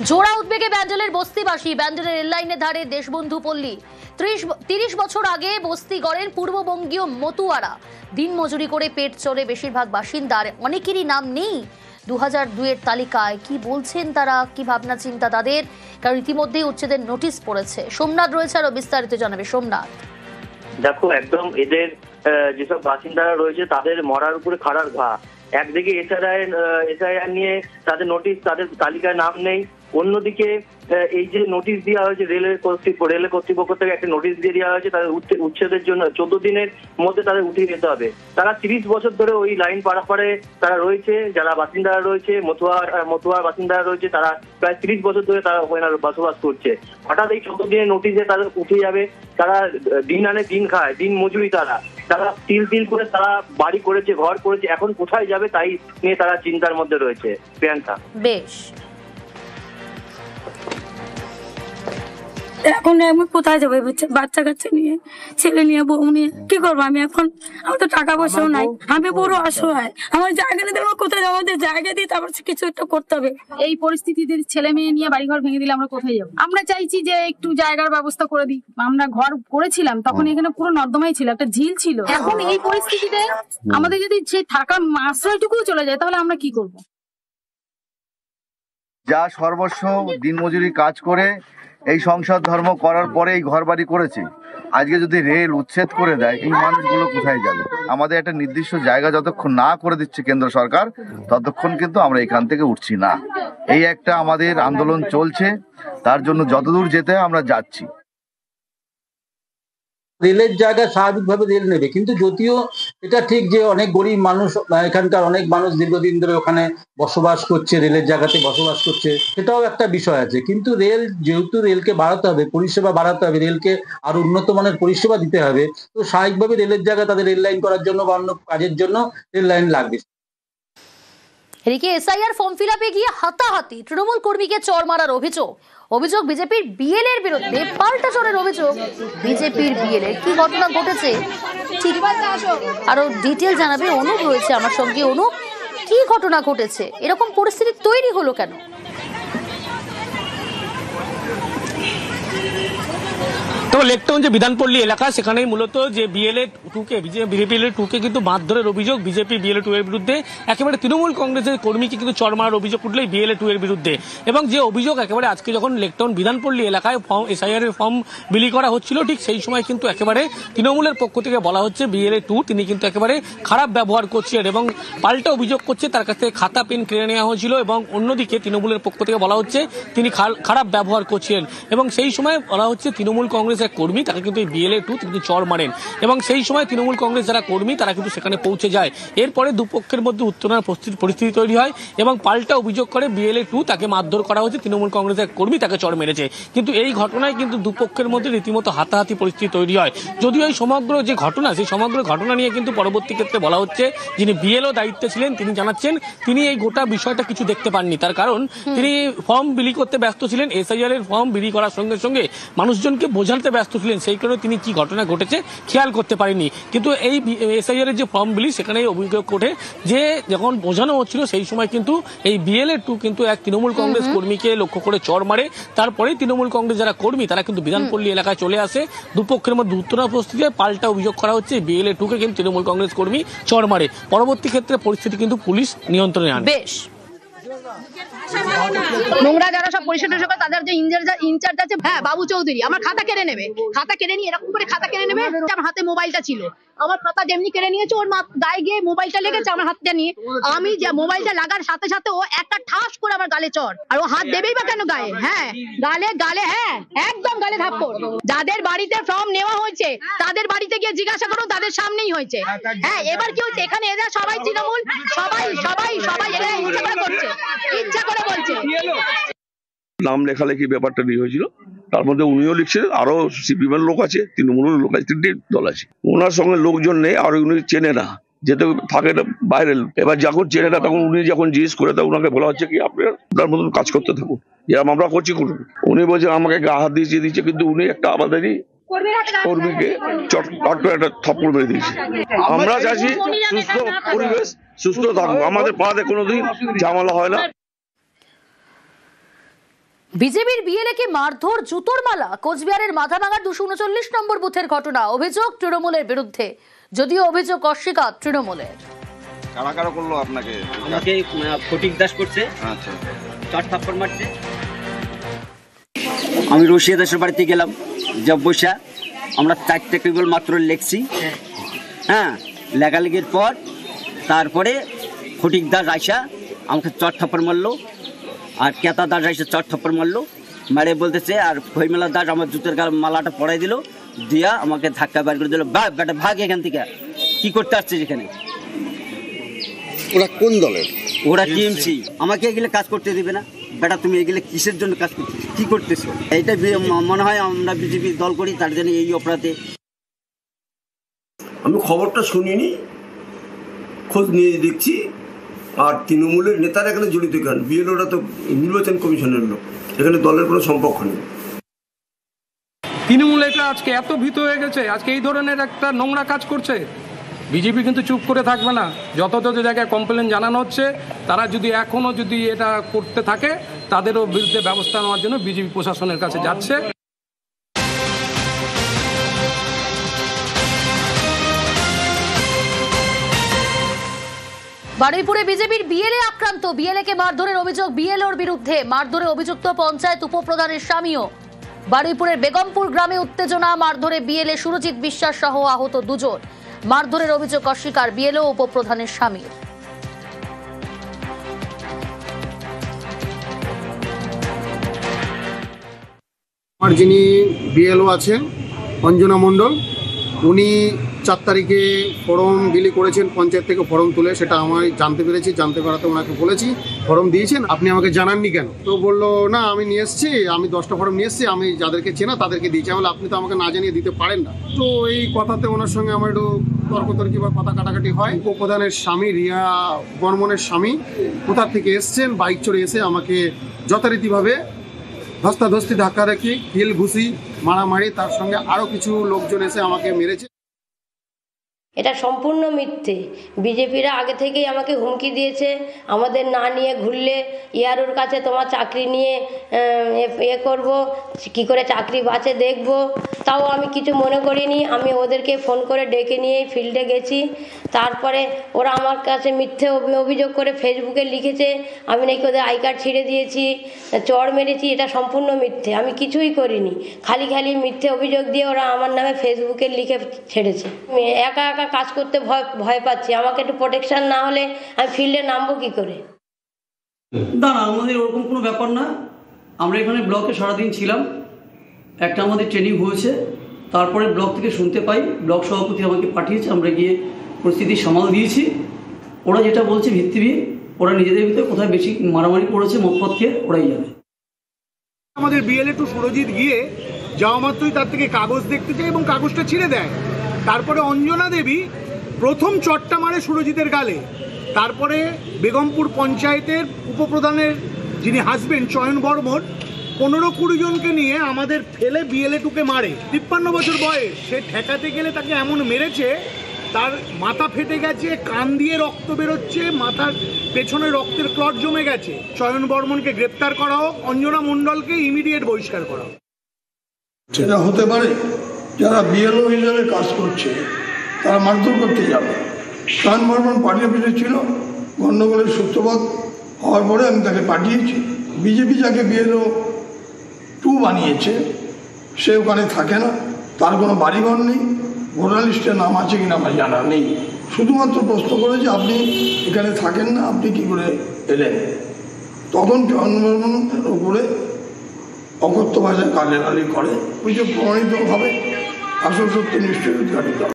জোড়া উদ্বেগে ব্যান্ডেলের বস্তিবাসী। ব্যান্ডেলের রেললাইনের ধারে দেশবন্ধু পল্লী। 30 বছর আগে বস্তি গড়েন পূর্ববঙ্গীয় মতুয়ারা। দিন মজুরি করে পেট চলে বেশিরভাগ বাসিন্দার। অনেকেরই নাম নেই 2002-এর তালিকায়। কি বলছেন তারা, কি ভাবনা চিন্তা তাদের, কারণ ইতিমধ্যেই উচ্ছেদের নোটিশ পড়েছে। সোমনাথ রয়েছে, আরো বিস্তারিত জানাবে সোমনাথ। দেখো, একদম এদের যেসব বাসিন্দারা রয়েছে তাদের মরার উপরে খাড়ার ঘা। একদিকে এসআইআর নিয়ে তাদের নোটিশ, তাদের তালিকায় নাম নেই। অন্যদিকে এই যে নোটিশ দেওয়া হয়েছে রেলের কর্তৃপক্ষ থেকে একটা নোটিশ দিয়ে দেওয়া হয়েছে তাদের উচ্ছেদের জন্য 14 দিনের মধ্যে তাদের উঠিয়ে যেতে হবে। তারা 30 বছর ধরে ওই লাইন পারাপারে তারা রয়েছে, যারা বাসিন্দারা রয়েছে, মতুয়ার বাসিন্দারা রয়েছে, তারা প্রায় 30 বছর ধরে তারা ওখানে বসবাস করছে। হঠাৎ এই 14 দিনের নোটিশে তাদের উঠে যাবে। তারা দিন আনে দিন খায়, দিন মজুরি। তারা তিল করে তারা বাড়ি করেছে, ঘর করেছে, এখন কোথায় যাবে তাই নিয়ে তারা চিন্তার মধ্যে রয়েছে। প্রিয়াঙ্কা, বেশ। এখন আমি কোথায় যাবো? বাচ্চা কাচ্চা নিয়ে, ছেলে নিয়ে, বউ নিয়ে কি করবো আমি এখন? আমার তো টাকা পয়সাও নাই, আমি বড় অসহায়। আমার জায়গা নিয়ে দেবো, কোথায় যাবো? আমাদের জায়গা দিয়ে তারপর কিছু একটা করতে হবে। এই পরিস্থিতিতে ছেলে মেয়ে নিয়ে বাড়িঘর ভেঙে দিলে আমরা কোথায় যাবো? আমরা চাইছি যে একটু জায়গার ব্যবস্থা করে দিই। আমরা ঘর করেছিলাম তখন এখানে পুরো নর্দমাই ছিল, একটা ঝিল ছিল। এখন এই পরিস্থিতিতে আমাদের যদি সেই থাকার আশ্রয়টুকুও চলে যায় তাহলে আমরা কি করব? যা সর্বস্ব দিনমজুরি কাজ করে এই সংসার ধর্ম করার পরে এই ঘর বাড়ি করেছে, আজকে যদি রেল উচ্ছেদ করে দেয় এই মানুষগুলো কোথায় যাবে? আমাদের একটা নির্দিষ্ট জায়গা যতক্ষণ না করে দিচ্ছে কেন্দ্র সরকার ততক্ষণ কিন্তু আমরা এখান থেকে উঠছি না। এই একটা আমাদের আন্দোলন চলছে, তার জন্য যতদূর যেতে আমরা যাচ্ছি। রেলের জায়গায় স্বাভাবিকভাবে রেল নেবে, কিন্তু যদিও এটা ঠিক যে অনেক গরিব মানুষ, এখানকার অনেক মানুষ দীর্ঘদিন ধরে ওখানে বসবাস করছে, রেলের জায়গাতে বসবাস করছে, সেটাও একটা বিষয় আছে। কিন্তু রেল যেহেতু রেলকে বাড়াতে হবে, পরিষেবা বাড়াতে হবে, রেলকে আরো উন্নত মানের পরিষেবা দিতে হবে, তো স্বাভাবিকভাবে রেলের জায়গায় তাদের রেল লাইন করার জন্য বা অন্য কাজের জন্য রেল লাইন লাগবে। এদিকে এসআইআর ফর্ম ফিল আপে গিয়ে হাতাহাতি, তৃণমূল কর্মীকে চড় মারার অভিযোগ বিজেপির বিএলএর বিরুদ্ধে। পাল্টা চড়ের অভিযোগ বিজেপির বিএলএর। কি ঘটনা ঘটেছে ঠিক আরো ডিটেল জানাবে অনুপ রয়েছে আমার সঙ্গে। অনুপ, কি ঘটনা ঘটেছে? এরকম পরিস্থিতি তৈরি হলো কেন? তো লেকটাউন যে বিধানপল্লী এলাকা, সেখানেই মূলত যে বিএলএ 2কে কিন্তু মারধরের অভিযোগ বিজেপি বিএলএ 2 এর বিরুদ্ধে। একেবারে তৃণমূল কংগ্রেসের কর্মীকে কিন্তু চড় মারার অভিযোগ উঠলেই বিএলএ 2 এর বিরুদ্ধে। এবং যে অভিযোগ একেবারে আজকে যখন লেকটাউন বিধানপল্লী এলাকায় এসআইআর এর ফর্ম বিলি করা হচ্ছিল, ঠিক সেই সময় কিন্তু একেবারে তৃণমূলের পক্ষ থেকে বলা হচ্ছে বিএলএ 2 তিনি কিন্তু একেবারে খারাপ ব্যবহার করছেন এবং পাল্টা অভিযোগ করছে তার কাছ থেকে খাতা পেন কেড়ে নেওয়া হয়েছিল। এবং অন্যদিকে তৃণমূলের পক্ষ থেকে বলা হচ্ছে তিনি খারাপ ব্যবহার করছেন। এবং সেই সময় বলা হচ্ছে তৃণমূল কংগ্রেস কর্মী তাকে কিন্তু বিএলএ 2 তিনি চড় মারেন। এবং সেই সময় তৃণমূল কংগ্রেস যারা কর্মী তারা কিন্তু সেখানে পৌঁছে যায়। এরপরে দুপক্ষের মধ্যে উত্তেজনার পরিস্থিতি তৈরি হয় এবং পাল্টা অভিযোগ করে বিএলএ 2 তাকে মারধর করা হয়েছে, তৃণমূল কংগ্রেসের কর্মী তাকে চড় মেরেছে। কিন্তু এই ঘটনায় কিন্তু দুপক্ষের মধ্যে রীতিমতো হাতাহাতি পরিস্থিতি তৈরি হয়। যদিও এই সমগ্র যে ঘটনা, সেই সমগ্র ঘটনা নিয়ে কিন্তু পরবর্তী ক্ষেত্রে বলা হচ্ছে যিনি বিএলও দায়িত্বে ছিলেন তিনি জানাচ্ছেন তিনি এই গোটা বিষয়টা কিছু দেখতে পাননি। তার কারণ তিনি ফর্ম বিলি করতে ব্যস্ত ছিলেন, এসআইআর এর ফর্ম বিলি করার সঙ্গে সঙ্গে মানুষজনকে বোঝাতে ব্যস্ত ছিলেন, সেই কারণে তিনি কি ঘটনা ঘটেছে খেয়াল করতে পারেননি। কিন্তু এই এসআইআর এর যে ফর্ম বিলি সেখানে অভিযোগ ওঠে যে যখন বোঝানো হচ্ছিল সেই সময় কিন্তু এই বিএলএ 2 কিন্তু এক তৃণমূল কংগ্রেস কর্মীকে লক্ষ্য করে চড় মারে। তারপরে তৃণমূল কংগ্রেস যারা কর্মী তারা কিন্তু বিধানপল্লী এলাকায় চলে আসে। দুপক্ষের মধ্যে উত্তেজনা পরিস্থিতিতে পাল্টা অভিযোগ করা হচ্ছে বিএলএ 2 কে কিন্তু তৃণমূল কংগ্রেস কর্মী চড় মারে। পরবর্তী ক্ষেত্রে পরিস্থিতি কিন্তু পুলিশ নিয়ন্ত্রণে আনে। বেশ। নোংরা যারা সব পরিষদ তাদের যে ইনচার্জ আছে, হ্যাঁ বাবু চৌধুরী, আমার খাতা কেড়ে নেবে। খাতা কেড়ে নিয়ে এরকম করে খাতা কেড়ে নেবে। আমার হাতে মোবাইলটা ছিল, আমার খাতা যেমনি কেড়ে নিয়েছে, ওর গায়ে গিয়ে মোবাইলটা লেগেছে আমার হাতটা নিয়ে। আমি যে মোবাইলটা লাগার সাথে সাথে ও একটা ঠাস করে আমার গালে চড়। আর ও হাত দেবেই বা কেন গায়ে? হ্যাঁ গালে, হ্যাঁ একদম গালে থাপ্পড়। যাদের বাড়িতে ফর্ম নেওয়া হয়েছে তাদের বাড়িতে গিয়ে জিজ্ঞাসা করুন, তাদের সামনেই হয়েছে। হ্যাঁ, এবার কি হচ্ছে এখানে এরা সবাই তৃণমূল, সবাই এরা ইচ্ছা করে করছে, ইচ্ছা করে বলছে। নাম লেখালেখি ব্যাপারটা নিয়ে হয়েছিল, তার মধ্যে উনিও লিখছে, আরো সিপিএম লোক আছে, তৃণমূলের লোক আছে, 3টে দল আছে। ওনার সঙ্গে লোকজন নেই আর উনি চেনে না, যেতে থাকে বাইরে। এবার যখন চেনে না তখন উনি যখন জিজ্ঞেস করে তা ওনাকে বলা হচ্ছে কি আপনার মতন কাজ করতে থাকুন, যেরকম আমরা করছি করুন। উনি বলছেন আমাকে গা হাত দিয়েছে, কিন্তু উনি একটা আমাদেরই কর্মীকে চট করে একটা থাপ্পড় মেরে দিয়েছে। আমরা চাইছি সুস্থ পরিবেশ, সুস্থ থাকবো, আমাদের পাড়াতে কোনোদিন ঝামেলা হয় না। বিজেপির বিএলএকে মারধর, জুতোর মালা। কোচবিহারের মাথাভাঙার 239 নম্বর বুথের ঘটনা। অভিযোগ তৃণমূলের বিরুদ্ধে, যদিও অভিযোগ অস্বীকার তৃণমূলের। কারা কারা করলো আপনাকে? আমাকে ফটিক দাস করছে, আচ্ছা, চার থাপ্পড় মারছে। আমি রশিয়া দাসের বাড়িতে গেলাম, জব বসা আমরা 4টা কেবল মাত্র লেখছি। হ্যাঁ, লেখালেখির পর তারপরে ফটিক দাস আইসা আমাকে চার থাপ্পড় মারলো, আর কেতা দাস আইসা চার থাপ্পড় মারলো। মারে বলতেছে, আর খৈমেলা দাস আমার জুতের গায়ে মালাটা পরাই দিল, দিয়া আমাকে ধাক্কা বার করে দিল। বেটা ভাগ এখান থেকে, কি করতে আসছিস এখানে? ওরা কোন দলের? ওরা টিএমসি। আমাকে এগুলো কাজ করতে দিবে না। বেটা তুমি এগুলো কিসের জন্য কাজ করতেছো, কি করতেছো? এইটা মনে হয় আমরা বিজেপি দল করি, তার জন্য এই অপরাধে। আমি খবরটা শুনিনি, খোঁজ নিয়ে দেখছি। আর তৃণমূলের নেতারা এখানে জড়িত কেন? বিএলওরা তো নির্বাচন কমিশনের লোক, এখানে দলের কোনো সম্পর্ক নেই। তৃণমূল এটা আজকে এত ভীত হয়ে গেছে, আজকে এই ধরনের একটা নোংরা কাজ করছে। বিজেপি কিন্তু চুপ করে থাকবে না। যত জায়গায় কমপ্লেন জানানো হচ্ছে, তারা যদি এখনও যদি এটা করতে থাকে, তাদেরও বিরুদ্ধে ব্যবস্থা নেওয়ার জন্য বিজেপি প্রশাসনের কাছে যাচ্ছে। বারুইপুরে বিজেপির বিএলএ আক্রান্ত। বিএলএকে মারধরের অভিযোগ বিএলওর বিরুদ্ধে। মারধরে অভিযুক্ত পঞ্চায়েত উপপ্রধানের স্বামীও। বারুইপুরের বেগমপুর গ্রামে উত্তেজনা। মারধরে বিএলএ সুরজিৎ বিশ্বাস সহ আহত 2 জন। মারধরের অভিযোগ অস্বীকার বিএলও উপপ্রধানের স্বামীর। আমার যিনি বিএলও আছেন অঞ্জনা মণ্ডল, উনি 4 তারিখে ফর্ম বিলি করেছেন পঞ্চায়েত থেকে ফর্ম তুলে, সেটা আমি জানতে পেরেছি। জানতে পারাতে ওনাকে বলেছি ফর্ম দিয়েছেন, আপনি আমাকে জানাননি কেন? তো বললো না আমি নিয়ে এসেছি, আমি 10টা ফর্ম নিয়ে এসেছি, আমি যাদেরকে চেনা তাদেরকে দিয়েছি। আমি বললাম আপনি তো আমাকে না জানিয়ে দিতে পারেন না। তো এই কথাতে ওনার সঙ্গে আমার একটু তর্কতর্কি বা কথা কাটাকাটি হয়। উপপ্রধানের স্বামী রিয়া বর্মনের স্বামী কোথা থেকে এসছেন, বাইক চড়ে এসে আমাকে যথারীতিভাবে ধস্তাধস্তি, ধাক্কা ধাক্কি, কিল ঘুষি, মারামারি, তার সঙ্গে আরও কিছু লোকজন এসে আমাকে মেরেছে। এটা সম্পূর্ণ মিথ্যে। বিজেপিরা আগে থেকেই আমাকে হুমকি দিয়েছে, আমাদের না নিয়ে ঘুরলে ইয়ারোর কাছে তোমার চাকরি নিয়ে করব, কি করে চাকরি বাঁচে দেখব। তাও আমি কিছু মনে করিনি। আমি ওদেরকে ফোন করে ডেকে নিয়ে ফিল্ডে গেছি। তারপরে ওরা আমার কাছে মিথ্যে অভিযোগ করে ফেসবুকে লিখেছে আমি নাকি ওদের আই কার্ড ছিঁড়ে দিয়েছি, চড় মেরেছি। এটা সম্পূর্ণ মিথ্যে, আমি কিছুই করিনি। খালি মিথ্যে অভিযোগ দিয়ে ওরা আমার নামে ফেসবুকে লিখে ছেড়েছে। একা একা কাজ করতে ভয় পাচ্ছি। আমাকে একটু প্রোটেকশন না হলে আমি ফিল্ডে নামবো কি করে? না, আমাদের ওরকম কোনো ব্যাপার না। আমরা এখানে ব্লকে সারাদিন ছিলাম, একটা আমাদের ট্রেনিং হয়েছে। তারপরে ব্লক থেকে শুনতে পাই ব্লক সভাপতি আমাকে পাঠিয়েছে, আমরা গিয়ে পরিস্থিতি সামাল দিয়েছি। ওরা যেটা বলছে ভিত্তিহীন, ওরা নিজেদের ভিতরে কোথায় বেশি মারামারি করেছে মদপথ খেয়ে ওরাই জানে। আমাদের বিএলএ টু সুরজিৎ গিয়ে যাওয়া মাত্রই তার থেকে কাগজ দেখতে চায় এবং কাগজটা ছিঁড়ে দেয়। তারপরে অঞ্জনা দেবী প্রথম চটটা মারে সুরজিতের গালে। তারপরে বেগমপুর পঞ্চায়েতের উপপ্রধানের যিনি হাজবেন্ড চয়ন বর্মন 15-20 জনকে নিয়ে আমাদের ফেলে বিএলএ টুকে মারে। 53 বছর বয়স, সে ঠেকাতে গেলে তাকে এমন মেরেছে, তার মাথা ফেটে গেছে, কান দিয়ে রক্ত বেরোচ্ছে, মাথার পেছনে রক্তের ক্লট জমে গেছে। চয়ন বর্মনকে গ্রেপ্তার করা হোক, অঞ্জনা মণ্ডলকে ইমিডিয়েট বহিষ্কার করা হোক। সেটা হতে পারে যারা বিএলও হিসেবে কাজ করছে তারা মারধর করতে যাবে। চয়ন বর্মন পার্টি অফিসে ছিল, গণ্ডগোলের সূত্রপাত হওয়ার পরে আমি তাকে পাঠিয়েছি। বিজেপি যাকে বিএলও 2 বানিয়েছে সে ওখানে থাকে না, তার কোনো বাড়িঘর নেই, ভোটার লিস্টে নাম আছে কিনা আমার জানা নেই। শুধুমাত্র প্রশ্ন করেছে আপনি এখানে থাকেন না, আপনি কি করে এলেন? তখন চয়ন বর্মনের উপরে অকথ্য ভাষায় গালাগালি করে। ওই যে প্রমাণিত হবে আসল সত্য নিশ্চয়ই উদ্ঘাটিত।